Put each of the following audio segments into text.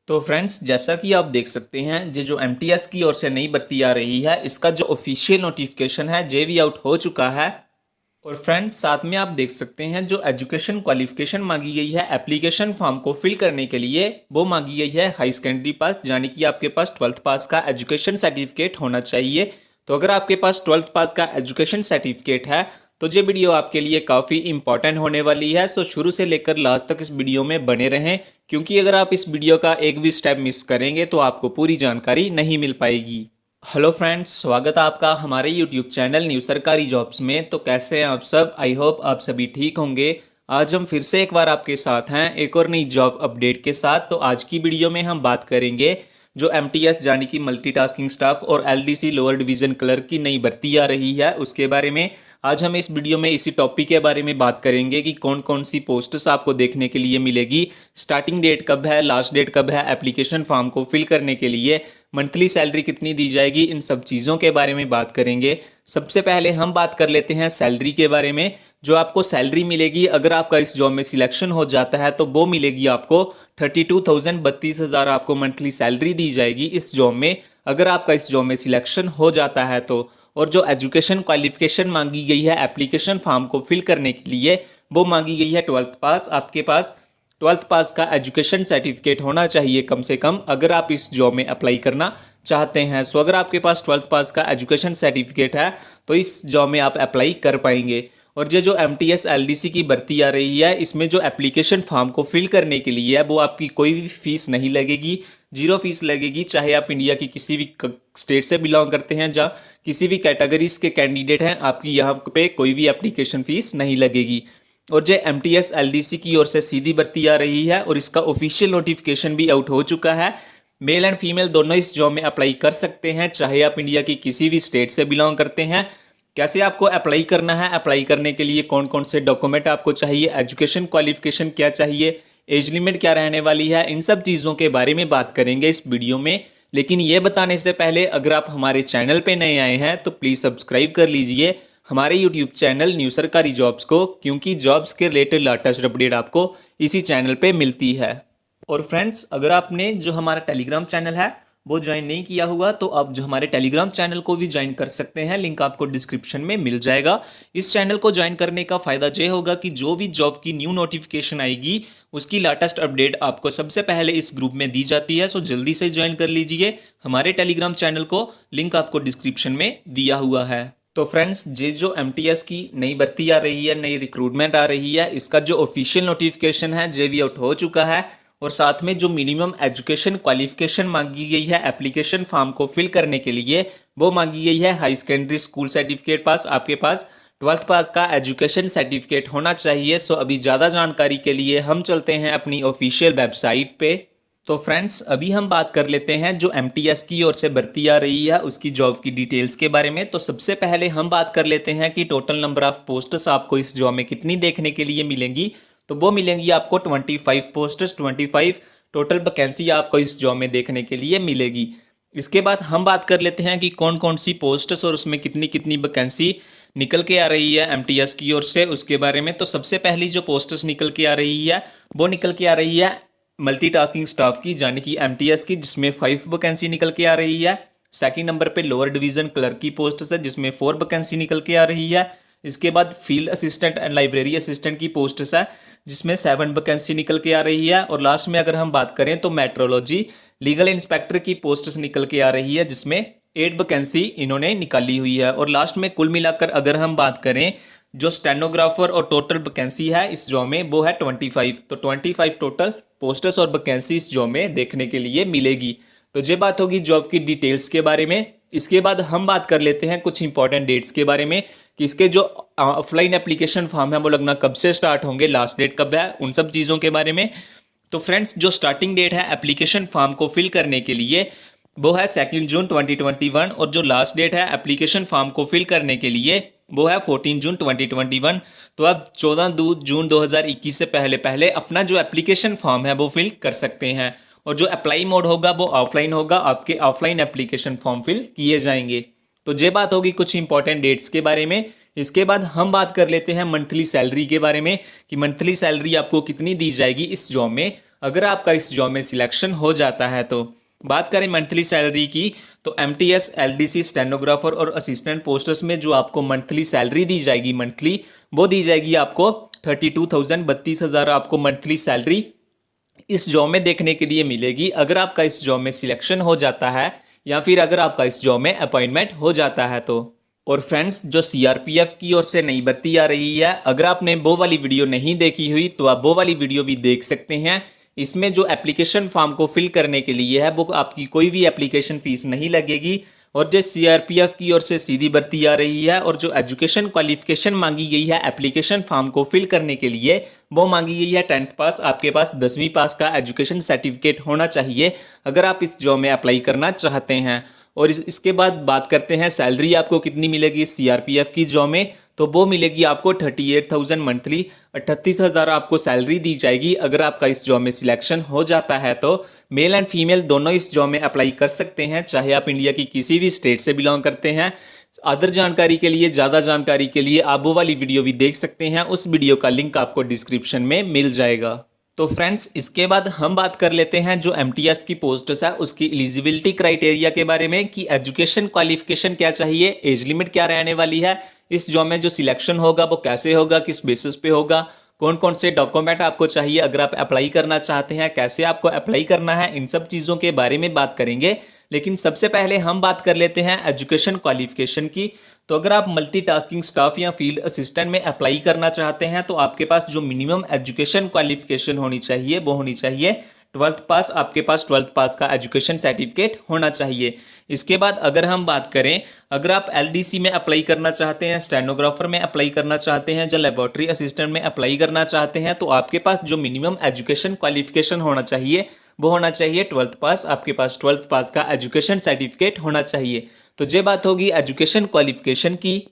तो फ्रेंड्स, जैसा कि आप देख सकते हैं जो एमटीएस की ओर से नई भर्ती आ रही है, इसका जो ऑफिशियल नोटिफिकेशन है जेवी आउट हो चुका है। और फ्रेंड्स, साथ में आप देख सकते हैं जो एजुकेशन क्वालिफिकेशन मांगी गई है एप्लीकेशन फॉर्म को फिल करने के लिए, वो मांगी गई है हाई सेकेंडरी पास, यानी कि आपके पास 12th पास का एजुकेशन सर्टिफिकेट होना चाहिए। तो अगर आपके पास 12th पास का एजुकेशन सर्टिफिकेट है तो ये वीडियो आपके लिए काफ़ी इंपॉर्टेंट होने वाली है। सो शुरू से लेकर लास्ट तक इस वीडियो में बने रहें, क्योंकि अगर आप इस वीडियो का एक भी स्टेप मिस करेंगे तो आपको पूरी जानकारी नहीं मिल पाएगी। हेलो फ्रेंड्स, स्वागत है आपका हमारे यूट्यूब चैनल न्यू सरकारी जॉब्स में। तो कैसे हैं आप सब? आई होप आप सभी ठीक होंगे। आज हम फिर से एक बार आपके साथ हैं एक और नई जॉब अपडेट के साथ। तो आज की वीडियो में हम बात करेंगे जो एमटीएस यानी कि मल्टीटास्किंग स्टाफ और एलडीसी लोअर डिवीजन क्लर्क की नई भर्ती आ रही है, उसके बारे में आज हम इस वीडियो में इसी टॉपिक के बारे में बात करेंगे कि कौन कौन सी पोस्ट्स आपको देखने के लिए मिलेगी, स्टार्टिंग डेट कब है, लास्ट डेट कब है, एप्लीकेशन फॉर्म को फिल करने के लिए मंथली सैलरी कितनी दी जाएगी, इन सब चीज़ों के बारे में बात करेंगे। सबसे पहले हम बात कर लेते हैं सैलरी के बारे में। जो आपको सैलरी मिलेगी अगर आपका इस जॉब में सिलेक्शन हो जाता है तो वो मिलेगी आपको 32,000, 32,000 आपको मंथली सैलरी दी जाएगी इस जॉब में, अगर आपका इस जॉब में सिलेक्शन हो जाता है तो। और जो एजुकेशन क्वालिफिकेशन मांगी गई है एप्लीकेशन फॉर्म को फिल करने के लिए, वो मांगी गई है 12th पास। आपके पास 12th पास का एजुकेशन सर्टिफिकेट होना चाहिए कम से कम, अगर आप इस जॉब में अप्लाई करना चाहते हैं। सो अगर आपके पास 12th पास का एजुकेशन सर्टिफिकेट है तो इस जॉब में आप अप्लाई कर पाएंगे। और ये जो एमटीएस एलडीसी की भर्ती आ रही है, इसमें जो एप्लीकेशन फॉर्म को फिल करने के लिए है वो आपकी कोई भी फीस नहीं लगेगी, 0 फीस लगेगी। चाहे आप इंडिया की किसी भी स्टेट से बिलोंग करते हैं, जहाँ किसी भी कैटेगरीज के कैंडिडेट हैं, आपकी यहाँ पे कोई भी एप्लीकेशन फीस नहीं लगेगी। और जो एमटीएस एलडीसी की ओर से सीधी भर्ती आ रही है और इसका ऑफिशियल नोटिफिकेशन भी आउट हो चुका है। मेल एंड फीमेल दोनों इस जॉब में अप्लाई कर सकते हैं, चाहे आप इंडिया की किसी भी स्टेट से बिलोंग करते हैं। कैसे आपको अप्लाई करना है, अप्लाई करने के लिए कौन कौन से डॉक्यूमेंट आपको चाहिए, एजुकेशन क्वालिफिकेशन क्या चाहिए, एज लिमिट क्या रहने वाली है, इन सब चीज़ों के बारे में बात करेंगे इस वीडियो में। लेकिन ये बताने से पहले अगर आप हमारे चैनल पे नए आए हैं तो प्लीज़ सब्सक्राइब कर लीजिए हमारे यूट्यूब चैनल न्यू सरकारी जॉब्स को, क्योंकि जॉब्स के रिलेटेड लेटेस्ट अपडेट आपको इसी चैनल पे मिलती है। और फ्रेंड्स, अगर आपने जो हमारा टेलीग्राम चैनल है वो ज्वाइन नहीं किया हुआ तो आप जो हमारे टेलीग्राम चैनल को भी ज्वाइन कर सकते हैं, लिंक आपको डिस्क्रिप्शन में मिल जाएगा। इस चैनल को ज्वाइन करने का फ़ायदा ये होगा कि जो भी जॉब की न्यू नोटिफिकेशन आएगी उसकी लेटेस्ट अपडेट आपको सबसे पहले इस ग्रुप में दी जाती है। सो जल्दी से ज्वाइन कर लीजिए हमारे टेलीग्राम चैनल को, लिंक आपको डिस्क्रिप्शन में दिया हुआ है। तो फ्रेंड्स, ये जो एमटीएस की नई भर्ती आ रही है, नई रिक्रूटमेंट आ रही है, इसका जो ऑफिशियल नोटिफिकेशन है जे भी आउट हो चुका है। और साथ में जो मिनिमम एजुकेशन क्वालिफिकेशन मांगी गई है एप्लीकेशन फॉर्म को फिल करने के लिए, वो मांगी गई है हाई सेकेंडरी स्कूल सर्टिफिकेट पास। आपके पास 12th पास का एजुकेशन सर्टिफिकेट होना चाहिए। सो अभी ज़्यादा जानकारी के लिए हम चलते हैं अपनी ऑफिशियल वेबसाइट पे। तो फ्रेंड्स, अभी हम बात कर लेते हैं जो एमटीएस की ओर से भर्ती आ रही है उसकी जॉब की डिटेल्स के बारे में। तो सबसे पहले हम बात कर लेते हैं कि टोटल नंबर ऑफ पोस्ट्स आपको इस जॉब में कितनी देखने के लिए मिलेंगी। तो वो मिलेंगी आपको 25 पोस्ट्स, 25 टोटल वैकेंसी आपको इस जॉब में देखने के लिए मिलेगी। इसके बाद हम बात कर लेते हैं कि कौन कौन सी पोस्ट्स और उसमें कितनी कितनी वैकेंसी निकल के आ रही है एमटीएस की ओर से, उसके बारे में। तो सबसे पहली जो पोस्ट्स निकल के आ रही है वो निकल के आ रही है मल्टीटास्किंग स्टाफ की, यानी कि एमटीएस की, जिसमें 5 वैकेंसी निकल के आ रही है। सेकंड नंबर पे लोअर डिवीजन क्लर्क की पोस्ट है जिसमें 4 वैकेंसी निकल के आ रही है। इसके बाद field assistant and library assistant की पोस्ट है जिसमें 7 वैकेंसी निकल के आ रही है। और लास्ट में अगर हम बात करें तो मेट्रोलॉजी लीगल इंस्पेक्टर की पोस्ट निकल के आ रही है जिसमें 8 वैकेंसी इन्होंने निकाली हुई है। और लास्ट में कुल मिलाकर अगर हम बात करें जो स्टेनोग्राफर और टोटल वैकेंसी है इस जॉब में वो है 25। तो 25 टोटल पोस्टर्स और वैकेंसी इस जॉब में देखने के लिए मिलेगी। तो ये बात होगी जॉब की डिटेल्स के बारे में। इसके बाद हम बात कर लेते हैं कुछ इंपॉर्टेंट डेट्स के बारे में कि इसके जो ऑफलाइन एप्लीकेशन फॉर्म है वो लगना कब से स्टार्ट होंगे, लास्ट डेट कब है, उन सब चीज़ों के बारे में। तो फ्रेंड्स, जो स्टार्टिंग डेट है एप्लीकेशन फॉर्म को फिल करने के लिए वो है 2 जून 2021 और जो लास्ट डेट है एप्लीकेशन फॉर्म को फिल करने के लिए वो है 14 जून 2021। तो आप 14 जून 2021 से पहले पहले अपना जो एप्लीकेशन फॉर्म है वो फिल कर सकते हैं। और जो अप्लाई मोड होगा वो ऑफलाइन होगा, आपके ऑफलाइन एप्लीकेशन फॉर्म फिल किए जाएंगे। तो ये बात होगी कुछ इंपॉर्टेंट डेट्स के बारे में। इसके बाद हम बात कर लेते हैं मंथली सैलरी के बारे में कि मंथली सैलरी आपको कितनी दी जाएगी इस जॉब में, अगर आपका इस जॉब में सिलेक्शन हो जाता है तो बात करें मंथली सैलरी की, तो एमटीएस, एलडीसी, स्टेनोग्राफर और असिस्टेंट पोस्टर्स में जो आपको मंथली सैलरी दी जाएगी मंथली, वो दी जाएगी आपको 32,000, 32,000 आपको मंथली सैलरी इस जॉब में देखने के लिए मिलेगी अगर आपका इस जॉब में सिलेक्शन हो जाता है या फिर अगर आपका इस जॉब में अपॉइंटमेंट हो जाता है तो। और फ्रेंड्स, जो सीआरपीएफ की ओर से नई भर्ती आ रही है, अगर आपने वो वाली वीडियो नहीं देखी हुई तो आप वो वाली वीडियो भी देख सकते हैं। इसमें जो एप्लीकेशन फॉर्म को फिल करने के लिए है वो आपकी कोई भी एप्लीकेशन फीस नहीं लगेगी। और जो सीआरपीएफ की ओर से सीधी भर्ती आ रही है और जो एजुकेशन क्वालिफिकेशन मांगी गई है एप्लीकेशन फॉर्म को फिल करने के लिए, वो मांगी गई है 10th पास। आपके पास 10वीं पास का एजुकेशन सर्टिफिकेट होना चाहिए अगर आप इस जॉब में अप्लाई करना चाहते हैं। और इसके बाद बात करते हैं सैलरी आपको कितनी मिलेगी सीआरपीएफ की जॉब में, तो वो मिलेगी आपको 38,000 मंथली, 38,000 आपको सैलरी दी जाएगी अगर आपका इस जॉब में सिलेक्शन हो जाता है तो। मेल एंड फीमेल दोनों इस जॉब में अप्लाई कर सकते हैं, चाहे आप इंडिया की किसी भी स्टेट से बिलोंग करते हैं। अदर जानकारी के लिए, ज़्यादा जानकारी के लिए आप वो वाली वीडियो भी देख सकते हैं, उस वीडियो का लिंक आपको डिस्क्रिप्शन में मिल जाएगा। तो फ्रेंड्स, इसके बाद हम बात कर लेते हैं जो एमटीएस की पोस्ट्स है उसकी एलिजिबिलिटी क्राइटेरिया के बारे में कि एजुकेशन क्वालिफिकेशन क्या चाहिए, एज लिमिट क्या रहने वाली है, इस जॉब में जो सिलेक्शन होगा वो कैसे होगा, किस बेसिस पे होगा, कौन कौन से डॉक्यूमेंट आपको चाहिए अगर आप अप्लाई करना चाहते हैं, कैसे आपको अप्लाई करना है, इन सब चीज़ों के बारे में बात करेंगे। लेकिन सबसे पहले हम बात कर लेते हैं एजुकेशन क्वालिफिकेशन की। तो अगर आप मल्टीटास्किंग स्टाफ या फील्ड असिस्टेंट में अप्लाई करना चाहते हैं तो आपके पास जो मिनिमम एजुकेशन क्वालिफिकेशन होनी चाहिए वो होनी चाहिए 12th पास। आपके पास 12th पास का एजुकेशन सर्टिफिकेट होना चाहिए। इसके बाद अगर हम बात करें, अगर आप एलडीसी में अप्लाई करना चाहते हैं, स्टेनोग्राफर में अप्लाई करना चाहते हैं, या लेबोरेटरी असिस्टेंट में अप्लाई करना चाहते हैं तो आपके पास जो मिनिमम एजुकेशन क्वालिफिकेशन होना चाहिए वो होना चाहिए 12th पास। आपके पास 12th पास का एजुकेशन सर्टिफिकेट होना चाहिए। तो ये बात होगी एजुकेशन क्वालिफिकेशन की।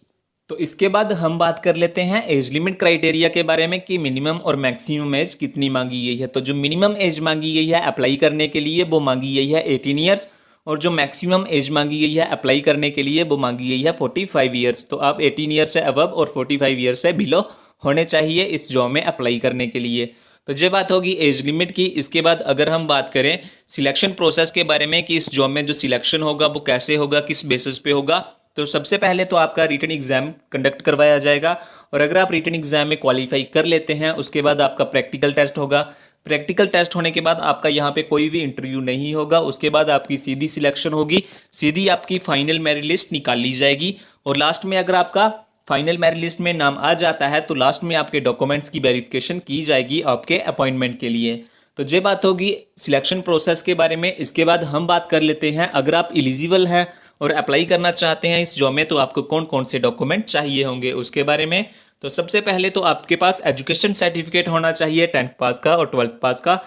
तो इसके बाद हम बात कर लेते हैं एज लिमिट क्राइटेरिया के बारे में कि मिनिमम और मैक्सिमम एज कितनी मांगी गई है। तो जो मिनिमम एज मांगी गई है अप्लाई करने के लिए वो मांगी गई है 18 ईयर्स, और जो मैक्सिमम एज मांगी गई है अप्लाई करने के लिए वो मांगी गई है 45 ईयर्स। तो आप 18 ईयर से अबव और 45 ईयर से बिलो होने चाहिए इस जॉब में अप्लाई करने के लिए। तो ये बात होगी एज लिमिट की। इसके बाद अगर हम बात करें सिलेक्शन प्रोसेस के बारे में कि इस जॉब में जो सिलेक्शन होगा वो कैसे होगा, किस बेसिस पे होगा, तो सबसे पहले तो आपका रिटन एग्जाम कंडक्ट करवाया जाएगा। और अगर आप रिटन एग्जाम में क्वालिफाई कर लेते हैं उसके बाद आपका प्रैक्टिकल टेस्ट होगा। प्रैक्टिकल टेस्ट होने के बाद आपका यहाँ पे कोई भी इंटरव्यू नहीं होगा। उसके बाद आपकी सीधी सिलेक्शन होगी, सीधी आपकी फाइनल मेरिट लिस्ट निकाल ली जाएगी। और लास्ट में अगर आपका फाइनल मेरिट लिस्ट में नाम आ जाता है तो लास्ट में आपके डॉक्यूमेंट्स की वेरिफिकेशन की जाएगी आपके अपॉइंटमेंट के लिए। तो ये बात होगी सिलेक्शन प्रोसेस के बारे में। इसके बाद हम बात कर लेते हैं अगर आप एलिजिबल हैं और अप्लाई करना चाहते हैं इस जॉब में तो आपको कौन कौन से डॉक्यूमेंट चाहिए होंगे उसके बारे में। तो सबसे पहले तो आपके पास एजुकेशन सर्टिफिकेट होना चाहिए 10th पास का और 12th पास का।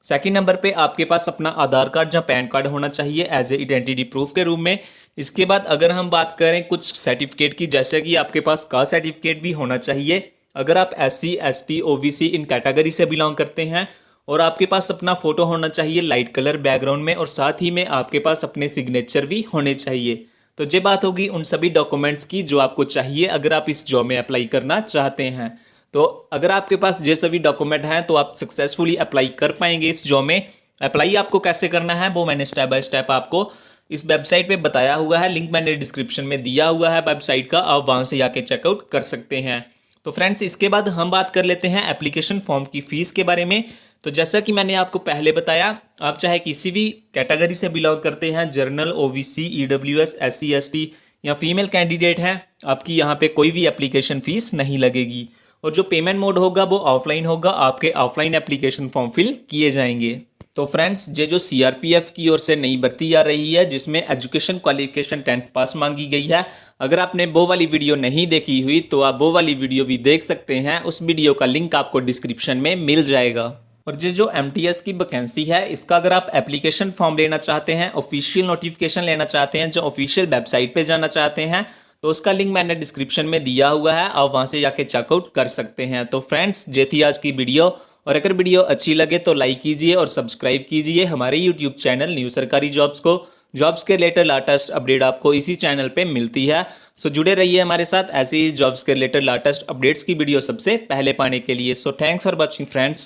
सेकंड नंबर पे आपके पास अपना आधार कार्ड या पैन कार्ड होना चाहिए एज ए आइडेंटिटी प्रूफ के रूप में। इसके बाद अगर हम बात करें कुछ सर्टिफिकेट की, जैसे कि आपके पास कास्ट सर्टिफिकेट भी होना चाहिए अगर आप SC ST OBC इन कैटेगरी से बिलोंग करते हैं। और आपके पास अपना फोटो होना चाहिए लाइट कलर बैकग्राउंड में, और साथ ही में आपके पास अपने सिग्नेचर भी होने चाहिए। तो ये बात होगी उन सभी डॉक्यूमेंट्स की जो आपको चाहिए अगर आप इस जॉब में अप्लाई करना चाहते हैं। तो अगर आपके पास ये सभी डॉक्यूमेंट हैं तो आप सक्सेसफुली अप्लाई कर पाएंगे इस जॉब में। अप्लाई आपको कैसे करना है वो मैंने स्टेप बाय स्टेप आपको इस वेबसाइट पे बताया हुआ है, लिंक मैंने डिस्क्रिप्शन में दिया हुआ है वेबसाइट का, आप वहां से जाके चेकआउट कर सकते हैं। तो फ्रेंड्स, इसके बाद हम बात कर लेते हैं एप्लीकेशन फॉर्म की फ़ीस के बारे में। तो जैसा कि मैंने आपको पहले बताया, आप चाहे किसी भी कैटेगरी से बिलोंग करते हैं, journal, OBC, EWS, SC ST या फीमेल कैंडिडेट हैं, आपकी यहाँ पे कोई भी एप्लीकेशन फ़ीस नहीं लगेगी। और जो पेमेंट मोड होगा वो ऑफलाइन होगा, आपके ऑफलाइन एप्लीकेशन फॉर्म फिल किए जाएंगे। तो फ्रेंड्स, ये जो CRPF की ओर से नई भर्ती आ रही है जिसमें एजुकेशन क्वालिफिकेशन 10th पास मांगी गई है, अगर आपने वो वाली वीडियो नहीं देखी हुई तो आप वो वाली वीडियो भी देख सकते हैं, उस वीडियो का लिंक आपको डिस्क्रिप्शन में मिल जाएगा। और ये जो MTS की वैकेंसी है इसका अगर आप एप्लीकेशन फॉर्म लेना चाहते हैं, ऑफिशियल नोटिफिकेशन लेना चाहते हैं, जो ऑफिशियल वेबसाइट पे जाना चाहते हैं, तो उसका लिंक मैंने डिस्क्रिप्शन में दिया हुआ है, आप वहां से जाके चेकआउट कर सकते हैं। तो फ्रेंड्स, ये थी आज की वीडियो, और अगर वीडियो अच्छी लगे तो लाइक कीजिए और सब्सक्राइब कीजिए हमारे यूट्यूब चैनल न्यू सरकारी जॉब्स को। जॉब्स के रिलेटेड लेटेस्ट अपडेट आपको इसी चैनल पे मिलती है। सो जुड़े रहिए हमारे साथ ऐसे ही जॉब्स के रिलेटेड लेटेस्ट अपडेट्स की वीडियो सबसे पहले पाने के लिए। So thanks for watching friends.